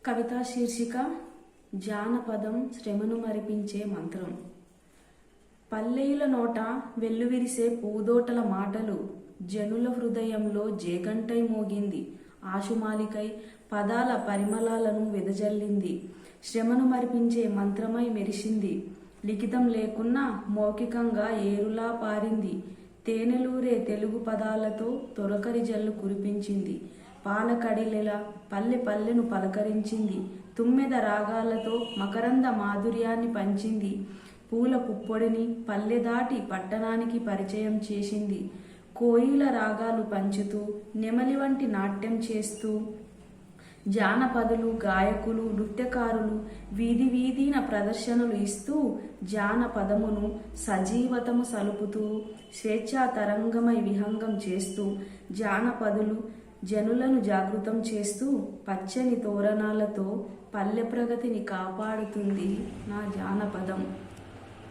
కవితా శీర్షిక జానపదం శ్రమను మరిపించే మంత్రం. పల్లెయుల నోట వెల్లువిరిసే పూదోటల మాటలు జనుల హృదయంలో జేగంటై మోగింది. ఆశుమాలికై పదాల పరిమళాలను వెదజల్లింది. శ్రమను మరిపించే మంత్రమై మెరిసింది. లిఖితం లేకున్నా మౌఖికంగా ఏరులా పారింది. తేనెలూరే తెలుగు పదాలతో తొలకరి జల్లు కురిపించింది. పాలకడిలెలా పల్లె పల్లెను పలకరించింది. తుమ్మెద రాగాలతో మకరంద మాధుర్యాన్ని పంచింది. పూల పుప్పొడిని పల్లె దాటి పట్టణానికి పరిచయం చేసింది. కోయిల రాగాలు పంచుతూ నెమలి వంటి నాట్యం చేస్తూ జానపదులు, గాయకులు, నృత్యకారులు వీధి వీధిన ప్రదర్శనలు ఇస్తూ జానపదమును సజీవతము సలుపుతూ స్వేచ్ఛా తరంగమై విహంగం చేస్తూ జానపదులు జనులను జాగృతం చేస్తూ పచ్చని తోరణాలతో పల్లె ప్రగతిని కాపాడుతుంది నా జానపదం.